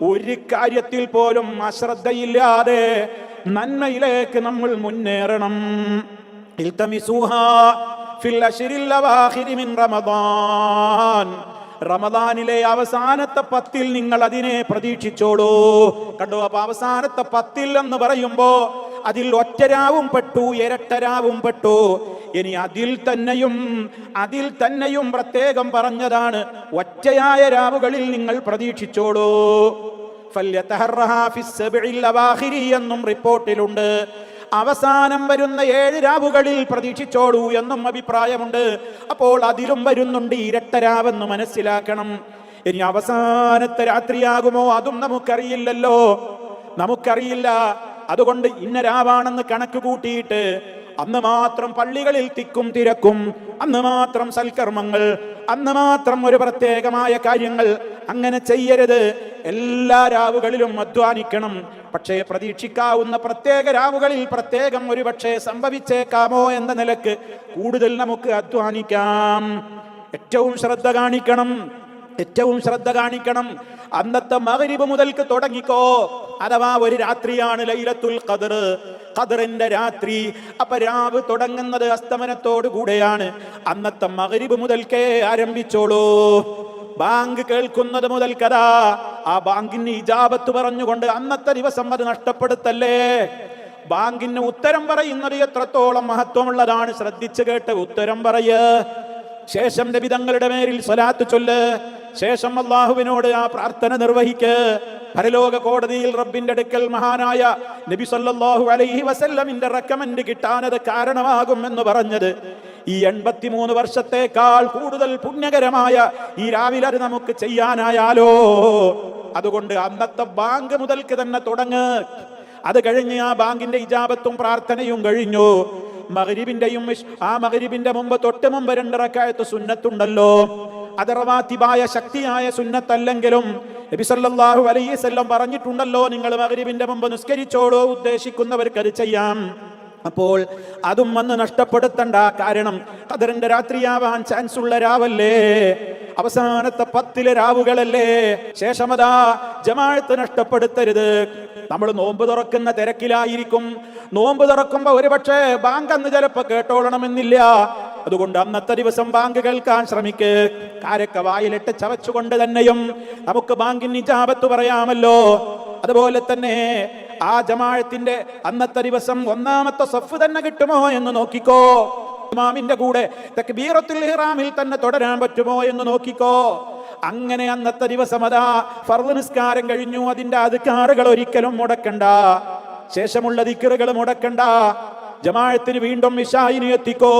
ഒരു കാര്യത്തിൽ പോലും അശ്രദ്ധയില്ലാതെ നന്മയിലേക്ക് നമ്മൾ മുന്നേറണം. ഇൽതമിസൂഹാ ഫിൽ അശ്രിൽ അവാഖിരി മിൻ റമദാൻ. റമദാനിലെ അവസാനത്തെ 10-ൽ നിങ്ങൾ അതിനെ പ്രതീക്ഷിച്ചോളൂ. കണ്ടോ? അപ്പൊ അവസാനത്തെ 10-ൽ എന്ന് പറയുമ്പോ അതിൽ ഒറ്റരാവും പെട്ടു, ഇരട്ടരാവും പെട്ടു. ഇനി അതിൽ തന്നെയും പ്രത്യേകം പറഞ്ഞതാണ്, ഒറ്റയായ രാവുകളിൽ നിങ്ങൾ പ്രതീക്ഷിച്ചോളൂ. എന്നും റിപ്പോർട്ടിലുണ്ട്. അവസാനം വരുന്ന 7 രാവുകളിൽ പ്രതീക്ഷിച്ചോളൂ എന്നും അഭിപ്രായമുണ്ട്. അപ്പോൾ അതിലും വരുന്നുണ്ട് ഇരട്ടരാവെന്ന് മനസ്സിലാക്കണം. ഇനി അവസാനത്തെ രാത്രിയാകുമോ അതും നമുക്കറിയില്ലല്ലോ, നമുക്കറിയില്ല. അതുകൊണ്ട് ഇന്ന രാവാണെന്ന് കണക്ക് കൂട്ടിയിട്ട് അന്ന് മാത്രം പള്ളികളിൽ തിക്കും തിരക്കും, അന്ന് മാത്രം സൽക്കർമ്മങ്ങൾ, അന്ന് മാത്രം ഒരു പ്രത്യേകമായ കാര്യങ്ങൾ അങ്ങനെ ചെയ്യരുത്. എല്ലാ രാവുകളിലും അധ്വാനിക്കണം. പക്ഷേ പ്രതീക്ഷിക്കാവുന്ന പ്രത്യേക രാവുകളിൽ പ്രത്യേകം ഒരു പക്ഷേ സംഭവിച്ചേക്കാമോ എന്ന നിലക്ക് കൂടുതൽ നമുക്ക് അധ്വാനിക്കാം. ഏറ്റവും ശ്രദ്ധ കാണിക്കണം. അന്നത്തെ മഗ്രിബ് മുതൽക്ക് തുടങ്ങിക്കോ. അഥവാ ഒരു രാത്രിയാണ് ലൈലത്തുൽ ഖദർ, ഖദറിന്റെ രാത്രി. അപ്പൊ രാവ് തുടങ്ങുന്നത് അസ്തമനത്തോടു കൂടെയാണ്. അന്നത്തെ മഗ്രിബ് മുതൽക്കേ ആരംഭിച്ചോളൂ. ബാങ്ക് കേൾക്കുന്നത് മുതൽക്കതാ ആ ബാങ്കിന് ഇജാബത്ത് പറഞ്ഞുകൊണ്ട് അന്നത്തെ ദിവസം അത് നഷ്ടപ്പെടുത്തല്ലേ. ബാങ്കിന് ഉത്തരം പറയുന്നത് എത്രത്തോളം മഹത്വമുള്ളതാണ്. ശ്രദ്ധിച്ചു കേട്ട് ഉത്തരം പറയ. ശേഷം നബിതങ്ങളുടെ മേലിൽ സ്വലാത്ത് ചൊല്ല്. ശേഷം അല്ലാഹുവിനോട് ആ പ്രാർത്ഥന നിർവഹിക്ക്. പരലോക കോടതിയിൽ റബ്ബിന്റെ അടുക്കൽ മഹാനായ നബി സല്ലല്ലാഹു അലൈഹി വസല്ലമിന്റെ റെക്കമെൻഡ് കിട്ടാനത് കാരണമാകും എന്ന് പറഞ്ഞത് ഈ 83 വർഷത്തേക്കാൾ കൂടുതൽ പുണ്യകരമായ ഈ രാവിലെ അത് നമുക്ക് ചെയ്യാനായാലോ. അതുകൊണ്ട് അന്നത്തെ ബാങ്ക് മുതൽക്ക് തന്നെ തുടങ്ങ്. അത് കഴിഞ്ഞ് ആ ബാങ്കിന്റെ ഇജാബത്തും പ്രാർത്ഥനയും കഴിഞ്ഞു. മഗ്രിബിന്റെ മുമ്പ് തൊട്ട് മുമ്പ് 2 റക്അത്ത് സുന്നത്തുണ്ടല്ലോ. അത് റവാത്തിബായ ശക്തിയായ സുന്നത്തല്ലെങ്കിലും നബി സല്ലല്ലാഹു അലൈഹി വസല്ലം പറഞ്ഞിട്ടുണ്ടല്ലോ, നിങ്ങൾ മഗ്രിബിന്റെ മുമ്പ് നിസ്കരിച്ചോളൂ, ഉദ്ദേശിക്കുന്നവർക്ക് അത് ചെയ്യാം. അപ്പോൾ അതും വന്ന് നഷ്ടപ്പെടുത്തണ്ട. കാരണം ഖദറിന്റെ രാത്രിയാവാൻ ചാൻസ് ഉള്ള രാവല്ലേ, അവസാനത്തെ 10-ലെ രാവുകളല്ലേ. ശേഷമതാ ജമാഅത്ത് നഷ്ടപ്പെടുത്തരുത്. നമ്മൾ നോമ്പ് തുറക്കുന്ന തിരക്കിലായിരിക്കും. നോമ്പ് തുറക്കുമ്പോ ഒരുപക്ഷെ ബാങ്ക് അന്ന് ചിലപ്പോ കേട്ടോളണമെന്നില്ല. അതുകൊണ്ട് അന്നത്തെ ദിവസം ബാങ്ക് കേൾക്കാൻ ശ്രമിക്ക്. കാരക്ക വായിലിട്ട് ചവച്ചുകൊണ്ട് തന്നെയും നമുക്ക് ബാങ്കിന് ഇജാബത്ത് പറയാമല്ലോ. അതുപോലെ തന്നെ ആ ജമാഅത്തിന്റെ അന്നത്തെ ദിവസം 1-ാമത്തെ സഫ് തന്നെ കിട്ടുമോ എന്ന് നോക്കിക്കോ. ഇമാമിന്റെ കൂടെ തക്ബീറത്തുൽ ഇഹ്റാമിൽ തന്നെ തുടരാൻ പറ്റുമോ എന്ന് നോക്കിക്കോ. അങ്ങനെ അന്നത്തെ ദിവസം അതാ ഫർള് നിസ്കാരം കഴിഞ്ഞു, അതിന്റെ അദ്കാറുകൾ ഒരിക്കലും മുടക്കണ്ട, ശേഷമുള്ള ദിക്റുകൾ മുടക്കണ്ട. ജമാഅത്തിന് വീണ്ടും ഇശായിന് എത്തിക്കോ.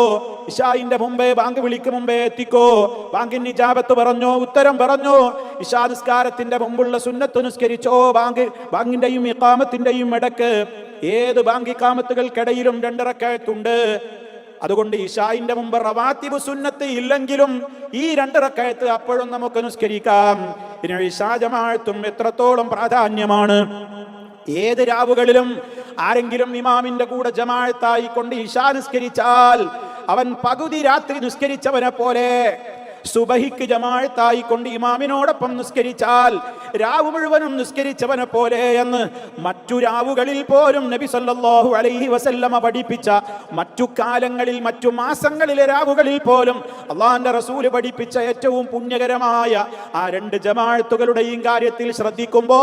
ഇശായിന്റെ മുമ്പേ ബാങ്ക് വിളിക്ക് മുമ്പേ എത്തിക്കോ. ബാങ്കിന് ഇജാബത്ത് പറഞ്ഞോ, ഉത്തരം പറഞ്ഞോ. ഇശാ നിസ്കാരത്തിന്റെ മുമ്പുള്ള സുന്നത്ത് നിസ്കരിച്ചോ. ബാങ്കിന്റെയും ഇഖാമത്തിന്റെയും ഇടക്ക് ഏത് ബാങ്ക് ഇഖാമത്തുകൾക്കിടയിലും 2 റക്അത്തുണ്ട്. അതുകൊണ്ട് ഇശായിന്റെ മുമ്പ് റവാത്തിബ് സുന്നത്ത് ഇല്ലെങ്കിലും ഈ 2 റക്അത്ത് അപ്പോഴും നമുക്ക് നിസ്കരിക്കാം. ഇനി ഇശാ ജമാഅത്തും എത്രത്തോളം പ്രാധാന്യമാണ്. ഏത് രാവുകളിലും ആരെങ്കിലും ഇമാമിന്റെ കൂടെ ജമാഅത്തായി കൊണ്ട് ഇശാ നിസ്കരിച്ചാൽ അവൻ പകുതി രാത്രി നിസ്കരിച്ചവനെ പോലെ സുബഹിക്ക് ജമാഅത്തായി കൊണ്ട് ഇമാമിനോടൊപ്പം നിസ്കരിച്ചാൽ രാവ് മുഴുവനും നിസ്കരിച്ചവനെ പോലെ എന്ന് മറ്റു രാവുകളിൽ പോലും നബി സല്ലല്ലാഹു അലൈഹി വസല്ലമ പഠിപ്പിച്ച, മറ്റു കാലങ്ങളിൽ മറ്റു മാസങ്ങളിലെ രാവുകളിൽ പോലും അള്ളാഹുവിന്റെ റസൂല് പഠിപ്പിച്ച ഏറ്റവും പുണ്യകരമായ ആ 2 ജമാഅത്തുകളുടെയും കാര്യത്തിൽ ശ്രദ്ധിക്കുമ്പോ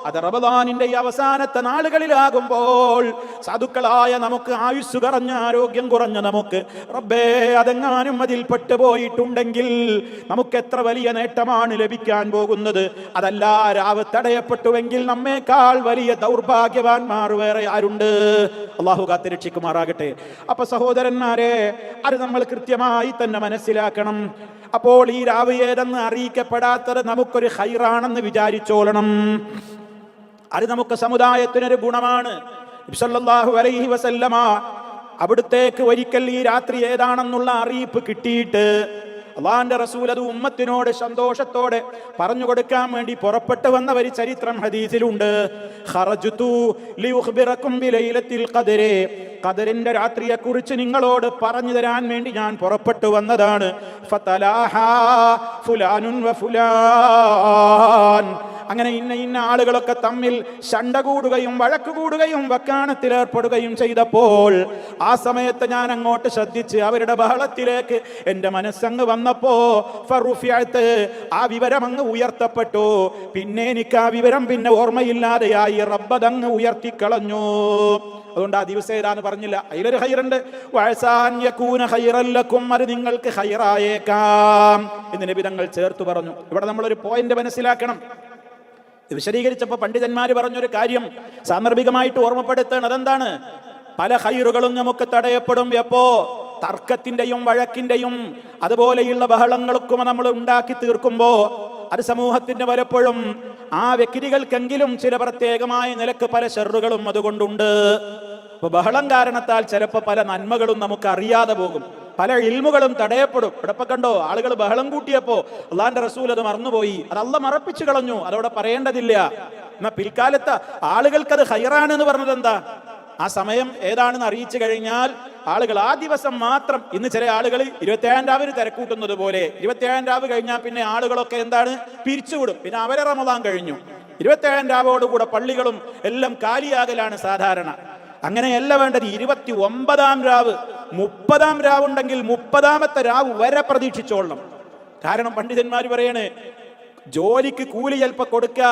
അത് റമദാനിന്റെ ഈ അവസാനത്തെ നാളുകളിലാകുമ്പോൾ സാധുക്കളായ നമുക്ക്, ആയുസ് കുറഞ്ഞ ആരോഗ്യം കുറഞ്ഞ നമുക്ക്, റബ്ബേ അതെങ്ങാനും അതിൽ പെട്ടുപോയിട്ടുണ്ടെങ്കിൽ നമുക്ക് എത്ര വലിയ നേട്ടമാണ് ലഭിക്കാൻ പോകുന്നത്. അതല്ല, രാവ് തടയപ്പെട്ടുവെങ്കിൽ നമ്മേക്കാൾ വലിയ ദൗർഭാഗ്യവാന്മാർ വേറെ ആരുണ്ട്? അള്ളാഹു കാത്തിരക്ഷിക്കുമാറാകട്ടെ. അപ്പൊ സഹോദരന്മാരെ, അത് നമ്മൾ കൃത്യമായി തന്നെ മനസ്സിലാക്കണം. അപ്പോൾ ഈ രാവ് ഏതെന്ന് അറിയിക്കപ്പെടാത്തത് നമുക്കൊരു ഖൈറാണെന്ന് വിചാരിച്ചോളണം. അത് നമുക്ക് സമുദായത്തിനൊരു ഗുണമാണ്. നബി സല്ലല്ലാഹു അലൈഹി വസല്ലമ അവിടുത്തേക്ക് ഒരിക്കൽ ഈ രാത്രി ഏതാണെന്നുള്ള അറിയിപ്പ് കിട്ടിയിട്ട് അള്ളാഹുവിന്റെ റസൂൽ അത് ഉമ്മത്തിനോട് സന്തോഷത്തോടെ പറഞ്ഞു കൊടുക്കാൻ വേണ്ടി പുറപ്പെട്ടു വന്ന ഒരു ചരിത്രം ഹദീസിലുണ്ട്. ഖറജ്തു ലിയുഖ്ബിറകും ബിലൈലത്തിൽ ഖദ്രി, ഖദറിന്റെ രാത്രിയെ കുറിച്ച് നിങ്ങളോട് പറഞ്ഞു തരാൻ വേണ്ടി ഞാൻ പുറപ്പെട്ടു വന്നതാണ്. ഫതലാഹാ ഫുലാനുൻ വ ഫുലാൻ, അങ്ങനെ ഇന്ന ആളുകളൊക്കെ തമ്മിൽ ശണ്ട കൂടുകയും വഴക്ക് കൂടുകയും വക്കാണത്തിലേർപ്പെടുകയും ചെയ്തപ്പോൾ ആ സമയത്ത് ഞാൻ അങ്ങോട്ട് ശ്രദ്ധിച്ച് അവരുടെ ബഹളത്തിലേക്ക് എൻ്റെ മനസ്സങ്ങ് വന്നപ്പോ ഫറുഫിയത്ത്, ആ വിവരം അങ്ങ് ഉയർത്തപ്പെട്ടു. പിന്നെ എനിക്ക് ആ വിവരം പിന്നെ ഓർമ്മയില്ലാതെയായി. റബ്ബതങ്ങ് ഉയർത്തിക്കളഞ്ഞു. അതുകൊണ്ട് ആ ദിവസം ഏതാന്ന് പറഞ്ഞില്ല. അതിലൊരു ഖൈറുണ്ട്. വഅസാൻ യകൂന ഖൈറൻ ലക്കും, അത് നിങ്ങൾക്ക് ഖൈറായേക്കാം എന്ന് നബി തങ്ങൾ ചേർത്ത് പറഞ്ഞു. ഇവിടെ നമ്മളൊരു പോയിന്റ് മനസ്സിലാക്കണം. വിശദീകരിച്ചപ്പോൾ പണ്ഡിതന്മാര് പറഞ്ഞൊരു കാര്യം സാന്ദർഭികമായിട്ട് ഓർമ്മപ്പെടുത്തണം. അതെന്താണ്? പല ഖൈറുകളും നമുക്ക് തടയപ്പെടും. എപ്പോ? തർക്കത്തിന്റെയും വഴക്കിന്റെയും അതുപോലെയുള്ള ബഹളങ്ങൾക്കും നമ്മൾ ഉണ്ടാക്കി തീർക്കുമ്പോ അത് സമൂഹത്തിന് പലപ്പോഴും ആ വ്യക്തികൾക്കെങ്കിലും ചില പ്രത്യേകമായ നിലക്ക് പല ഷർറുകളും അതുകൊണ്ടുണ്ട്. അപ്പൊ ബഹളം കാരണത്താൽ ചിലപ്പോൾ പല നന്മകളും നമുക്ക് അറിയാതെ പോകും, പല ഇൽമുകളും തടയപ്പെടും. ഇവിടെ കണ്ടോ, ആളുകൾ ബഹളം കൂട്ടിയപ്പോ അള്ളാന്റെ റസൂൽ അത് മറന്നുപോയി, അത് അള്ള മറപ്പിച്ചു കളഞ്ഞു, അതവിടെ പറയേണ്ടതില്ല. എന്നാ പിൽക്കാലത്ത് ആളുകൾക്ക് അത് ഖൈറാണ് എന്ന് പറഞ്ഞത് എന്താ? ആ സമയം ഏതാണെന്ന് അറിയിച്ചു കഴിഞ്ഞാൽ ആളുകൾ ആ ദിവസം മാത്രം, ഇന്ന് ചില ആളുകൾ 27-ാം രാവിന് തിരക്കൂട്ടുന്നത് പോലെ 27-ാം രാവ് കഴിഞ്ഞാൽ പിന്നെ ആളുകളൊക്കെ എന്താണ് പിരിച്ചുവിടും. പിന്നെ അവരെ റമദാൻ കഴിഞ്ഞു. 27-ാം രാവോടുകൂടെ പള്ളികളും എല്ലാം കാലിയാകലാണ് സാധാരണ. അങ്ങനെയല്ല വേണ്ടത്. 29-ാം രാവ്, 30-ാം രാവുണ്ടെങ്കിൽ 30-ാമത്തെ രാവ് വരെ പ്രതീക്ഷിച്ചോളണം. കാരണം പണ്ഡിതന്മാർ പറയണേ, ജോലിക്ക് കൂലി ചിലപ്പോൾ കൊടുക്കുക,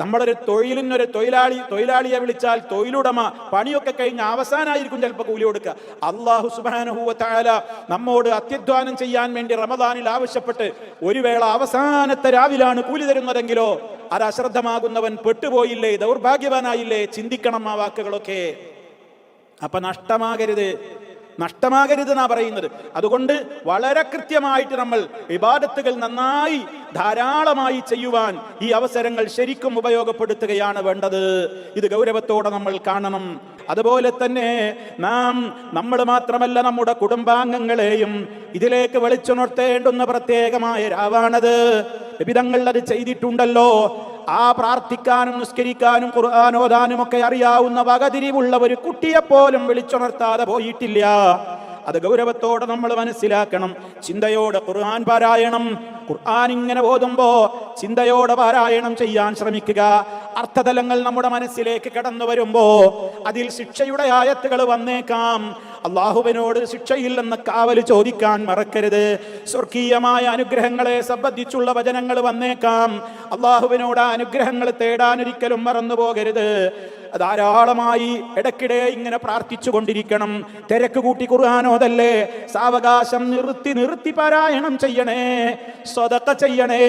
നമ്മളൊരു തൊഴിലിനൊരു തൊഴിലാളിയെ വിളിച്ചാൽ തൊഴിലുടമ പണിയൊക്കെ കഴിഞ്ഞ് അവസാനമായിരിക്കും ചിലപ്പോൾ കൂലി കൊടുക്കുക. അല്ലാഹു സുബ്ഹാനഹു വ തആല നമ്മോട് അത്യധ്വാനം ചെയ്യാൻ വേണ്ടി റമദാനിൽ ആവശ്യപ്പെട്ട് ഒരു വേള അവസാനത്തെ രാവിലാണ് കൂലി തരുന്നതെങ്കിലോ അത് അശ്രദ്ധമാകുന്നവൻ പെട്ടുപോയില്ലേ, ദൗർഭാഗ്യവാനായില്ലേ? ചിന്തിക്കണം ആ വാക്കുകളൊക്കെ. അപ്പൊ നഷ്ടമാകരുത് എന്നാ പറയുന്നത്. അതുകൊണ്ട് വളരെ കൃത്യമായിട്ട് നമ്മൾ ഇബാദത്തുകൾ നന്നായി ധാരാളമായി ചെയ്യുവാൻ ഈ അവസരങ്ങൾ ശരിക്കും ഉപയോഗപ്പെടുത്തുകയാണ് വേണ്ടത്. ഇത് ഗൗരവത്തോടെ നമ്മൾ കാണണം. അതുപോലെ തന്നെ നമ്മൾ മാത്രമല്ല നമ്മുടെ കുടുംബാംഗങ്ങളെയും ഇതിലേക്ക് വിളിച്ചുണർത്തേണ്ടുന്ന പ്രത്യേകമായ രാവാണത്. വിധങ്ങൾ അത് ചെയ്തിട്ടുണ്ടല്ലോ. ആ പ്രാർത്ഥിക്കാനും നിസ്കരിക്കാനും ഖുർആൻ ഓതാനും ഒക്കെ അറിയാവുന്ന വകതിരിവുള്ള ഒരു കുട്ടിയെപ്പോലും വിളിച്ചുണർത്താതെ പോയിട്ടില്ല. അത് ഗൗരവത്തോടെ നമ്മൾ മനസ്സിലാക്കണം. ചിന്തയോടെ ഖുർആൻ പാരായണം. ഖുർആൻ ഇങ്ങനെ ഓതുമ്പോ ചിന്തയോടെ പാരായണം ചെയ്യാൻ ശ്രമിക്കുക. അർത്ഥതലങ്ങൾ നമ്മുടെ മനസ്സിലേക്ക് കടന്നു വരുമ്പോ അതിൽ ശിക്ഷയുടെ ആയത്തുകൾ വന്നേക്കാം. അള്ളാഹുവിനോട് ശിക്ഷയില്ലെന്ന് കാവല് ചോദിക്കാൻ മറക്കരുത്. സ്വർഗീയമായ അനുഗ്രഹങ്ങളെ സംബന്ധിച്ചുള്ള വചനങ്ങൾ വന്നേക്കാം. അള്ളാഹുവിനോട് അനുഗ്രഹങ്ങൾ തേടാൻ ഒരിക്കലും മറന്നു പോകരുത്. ധാരാളമായി ഇടയ്ക്കിടെ ഇങ്ങനെ പ്രാർത്ഥിച്ചു കൊണ്ടിരിക്കണം. തിരക്ക് കൂട്ടി ഖുർആനോദല്ലേ, സാവകാശം നിർത്തി പാരായണം ചെയ്യണേ, സ്വതക്ക ചെയ്യണേ.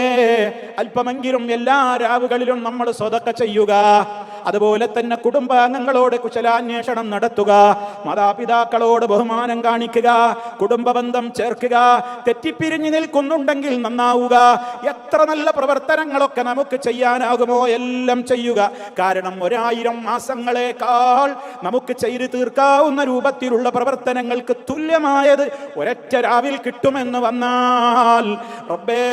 അല്പമെങ്കിലും എല്ലാ രാവുകളിലും നമ്മൾ സ്വതക്ക ചെയ്യുക. അതുപോലെ തന്നെ കുടുംബാംഗങ്ങളോട് കുശലാന്വേഷണം നടത്തുക, മാതാപിതാക്കളോട് ബഹുമാനം കാണിക്കുക, കുടുംബ ബന്ധം ചേർക്കുക, തെറ്റിപ്പിരിഞ്ഞു നിൽക്കുന്നുണ്ടെങ്കിൽ നന്നാവുക. എത്ര നല്ല പ്രവർത്തനങ്ങളൊക്കെ നമുക്ക് ചെയ്യാനാകുമോ എല്ലാം ചെയ്യുക. കാരണം 1000 മാസങ്ങളെക്കാൾ നമുക്ക് ചെയ്തു തീർക്കാവുന്ന രൂപത്തിലുള്ള പ്രവർത്തനങ്ങൾക്ക് തുല്യമായത് ഒരൊറ്റ രാവിൽ കിട്ടുമെന്ന് വന്നാൽ റബ്ബേ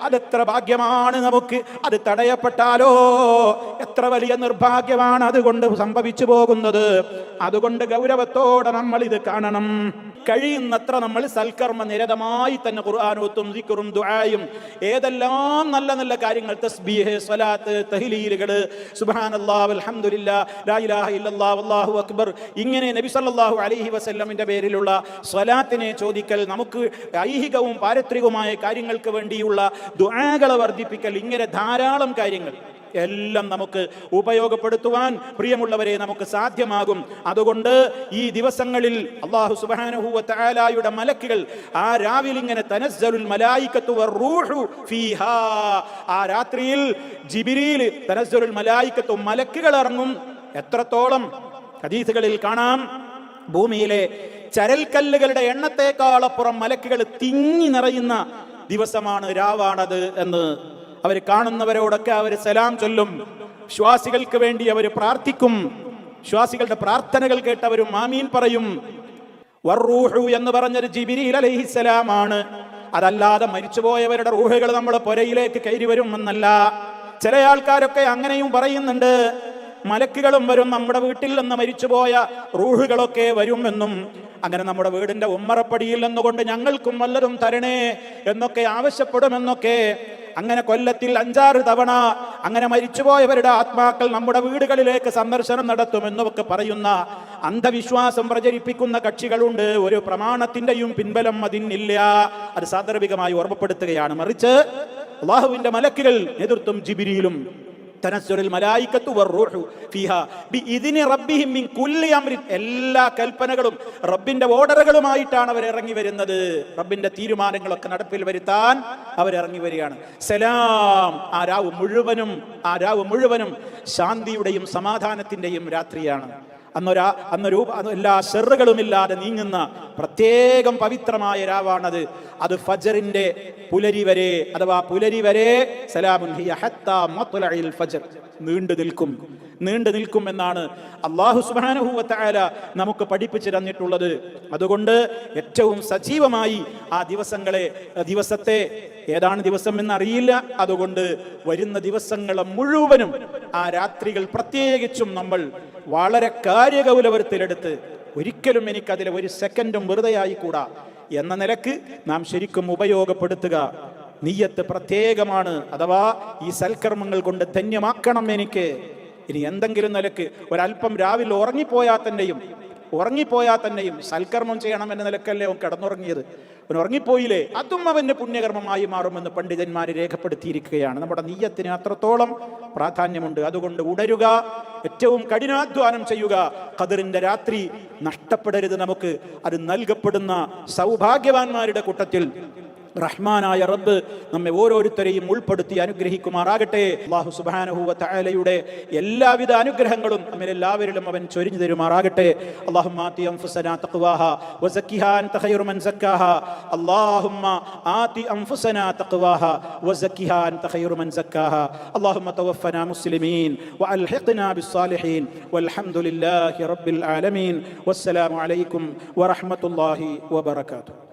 അതെത്ര ഭാഗ്യമാണ് നമുക്ക്. അത് തടയപ്പെട്ടാലോ എത്ര വലിയ നിർഭാഗ്യമാണ് അതുകൊണ്ട് സംഭവിച്ചു പോകുന്നത്. അതുകൊണ്ട് ഗൗരവത്തോടെ നമ്മൾ ഇത് കാണണം. കഴിയുന്നത്ര നമ്മൾ സൽക്കർമ്മ നിരതമായി തന്നെ ഖുർആനോത്തും സിക്റും ദുആയും ഏതെല്ലാം നല്ല നല്ല കാര്യങ്ങൾ, തസ്ബീഹ്, സ്വലാത്ത്, തഹ്ലീലുകൾ, സുബ്ഹാനല്ലാഹ്, അൽഹംദുലില്ലാഹ്, ലാ ഇലാഹ ഇല്ലല്ലാഹ്, അല്ലാഹു അക്ബർ, ഇങ്ങനെ നബി സല്ലല്ലാഹു അലൈഹി വസല്ലമിന്റെ പേരിലുള്ള സ്വലാത്തിനെ ചോദിക്കൽ, നമുക്ക് ഐഹികവും പാരത്രികവുമായ കാര്യങ്ങൾക്ക് വേണ്ടിയുള്ള ദുആകളെ വർദ്ധിപ്പിക്കൽ, ഇങ്ങനെ ധാരാളം കാര്യങ്ങൾ എല്ലാം നമുക്ക് ഉപയോഗപ്പെടുത്തുവാൻ പ്രിയമുള്ളവരെ നമുക്ക് സാധ്യമാകും. അതുകൊണ്ട് ഈ ദിവസങ്ങളിൽ അല്ലാഹു സുബ്ഹാനഹു വ തആലയുടെ മലക്കുകൾ ആ രാവിലെ ഇങ്ങനെ തനസ്സലുൽ മലായികത്തു വറൂഹു ഫീഹാ, ആ രാത്രിയിൽ ജിബ്രീൽ തനസ്സലുൽ മലായികത്തു മലക്കുകൾ ഇറങ്ങും. എത്രത്തോളം ഹദീസുകളിൽ കാണാം, ഭൂമിയിലെ ചരൽക്കല്ലുകളുടെ എണ്ണത്തെക്കാളപ്പുറം മലക്കുകൾ തിങ്ങി നിറയുന്ന ദിവസമാണ്, രാവാണത് എന്ന്. അവർ കാണുന്നവരോടൊക്കെ അവർ സലാം ചൊല്ലും. വിശ്വാസികൾക്ക് വേണ്ടി അവർ പ്രാർത്ഥിക്കും. വിശ്വാസികളുടെ പ്രാർത്ഥനകൾ കേട്ടവരും ആമീൻ പറയും. വറൂഹു എന്ന് പറഞ്ഞൊരു ജിബ്രീൽ അലൈഹിസ്സലാമാണ്. അതല്ലാതെ മരിച്ചുപോയവരുടെ റൂഹുകൾ നമ്മുടെ പുരയിലേക്ക് കയറി വരും എന്നല്ല. ചില ആൾക്കാരൊക്കെ അങ്ങനെയും പറയുന്നുണ്ട്, മലക്കുകളും വരും, നമ്മുടെ വീട്ടിൽ നിന്ന് മരിച്ചുപോയ റൂഹുകളൊക്കെ വരുമെന്നും, അങ്ങനെ നമ്മുടെ വീടിന്റെ ഉമ്മറപ്പടിയിൽ നിന്നുകൊണ്ട് ഞങ്ങൾക്കും വല്ലതും തരണേ എന്നൊക്കെ ആവശ്യപ്പെടുമെന്നൊക്കെ. അങ്ങനെ കൊല്ലത്തിൽ 5-6 തവണ അങ്ങനെ മരിച്ചുപോയവരുടെ ആത്മാക്കൾ നമ്മുടെ വീടുകളിലേക്ക് സന്ദർശനം നടത്തുമെന്നൊക്കെ പറയുന്ന അന്ധവിശ്വാസം പ്രചരിപ്പിക്കുന്ന കക്ഷികളുണ്ട്. ഒരു പ്രമാണത്തിന്റെയും പിൻബലം അതിനില്ല. അത് സാന്ദർഭികമായി ഓർമ്മപ്പെടുത്തുകയാണ്. മറിച്ച് അല്ലാഹുവിന്റെ മലക്കുകൾ, നേതൃത്വം ജിബ്രീലും, തനസ്സുലുൽ മലായികത്തു വറൂഹു ഫീഹാ ബിഇദ്നി റബ്ബിഹിം മിൻ കുല്ലി അംരിൻ, എല്ലാ കൽപ്പനകളും റബ്ബിന്റെ ഓർഡറുകളുമായിട്ടാണ് അവർ ഇറങ്ങി വരുന്നത്. റബ്ബിന്റെ തീരുമാനങ്ങളൊക്കെ നടപ്പിൽ വരുത്താൻ അവരിറങ്ങി വരികയാണ്. സലാം, ആ രാവ് മുഴുവനും ശാന്തിയുടെയും സമാധാനത്തിന്റെയും രാത്രിയാണ്. അന്നൊരു എല്ലാ ഷെറുകളുമില്ലാതെ നീങ്ങുന്ന പ്രത്യേകം പവിത്രമായ രാവാണത്. അത് ഫജറിന്റെ പുലരി വരെ, അഥവാ പുലരി വരെ സലാമുൻ ഹിയ ഹത്താ മത്ലഇൽ ഫജ്ർ നീണ്ടു നിൽക്കും എന്നാണ് അല്ലാഹു സുബ്ഹാനഹു വ തആല നമുക്ക് പഠിപ്പിച്ചു തന്നിട്ടുള്ളത്. അതുകൊണ്ട് ഏറ്റവും സജീവമായി ആ ദിവസത്തെ ഏതാണ് ദിവസം എന്നറിയില്ല, അതുകൊണ്ട് വരുന്ന ദിവസങ്ങളെ മുഴുവനും ആ രാത്രികൾ പ്രത്യേകിച്ചും നമ്മൾ വളരെ കാര്യഗൗരവത്തിലെടുത്ത്, ഒരിക്കലും എനിക്കതിൽ ഒരു സെക്കൻഡും വെറുതെയായിക്കൂടാ എന്ന നിലക്ക് നാം ശരിക്കും ഉപയോഗപ്പെടുത്തുക. നിയ്യത്ത് പ്രത്യേകമാണ്. അഥവാ ഈ സൽക്കർമ്മങ്ങൾ കൊണ്ട് ധന്യമാക്കണം എനിക്ക്. ഇനി എന്തെങ്കിലും നിലക്ക് ഒരല്പം രാവിലെ ഉറങ്ങിപ്പോയാൽ തന്നെയും സൽക്കർമ്മം ചെയ്യണം എന്ന നിലക്കല്ലേ അവൻ കിടന്നുറങ്ങിയത്. അവൻ ഉറങ്ങിപ്പോയില്ലേ, അതും അവന്റെ പുണ്യകർമ്മമായി മാറുമെന്ന് പണ്ഡിതന്മാർ രേഖപ്പെടുത്തിയിരിക്കുകയാണ്. നമ്മുടെ നിയ്യത്തിന് അത്രത്തോളം പ്രാധാന്യമുണ്ട്. അതുകൊണ്ട് ഉണരുക, ഏറ്റവും കഠിനാധ്വാനം ചെയ്യുക. ഖദറിന്റെ രാത്രി നഷ്ടപ്പെടരുത് നമുക്ക്. അത് നൽകപ്പെടുന്ന സൗഭാഗ്യവാന്മാരുടെ കൂട്ടത്തിൽ റഹ്മാനായ റബ്ബ് നമ്മെ ഓരോരുത്തരെയും ഉൾപ്പെടുത്തി അനുഗ്രഹിക്കുമാറാകട്ടെ. അല്ലാഹു സുബ്ഹാനഹു വ തആലയുടെ എല്ലാവിധ അനുഗ്രഹങ്ങളും നമ്മെല്ലാവരിലും അവൻ ചൊരിഞ്ഞു തരുമാറാകട്ടെ. അല്ലാഹുമ്മ ആതി അൻഫുസനാ തഖ്വാഹാ വസക്കിഹാ അൻത ഖൈറു മൻ സക്കാഹാ. അല്ലാഹുമ്മ ആതി അൻഫുസനാ തഖ്വാഹാ വസക്കിഹാ അൻത ഖൈറു മൻ സക്കാഹാ. അല്ലാഹുമ്മ തവഫനാ മുസ്ലിമീൻ വഅൽഹിഖ്നാ ബിസ്സാലിഹീൻ വൽഹംദുലില്ലാഹി റബ്ബിൽ ആലമീൻ. വസ്സലാമു അലൈക്കും വറഹ്മത്തുള്ളാഹി വബറകാതുഹു.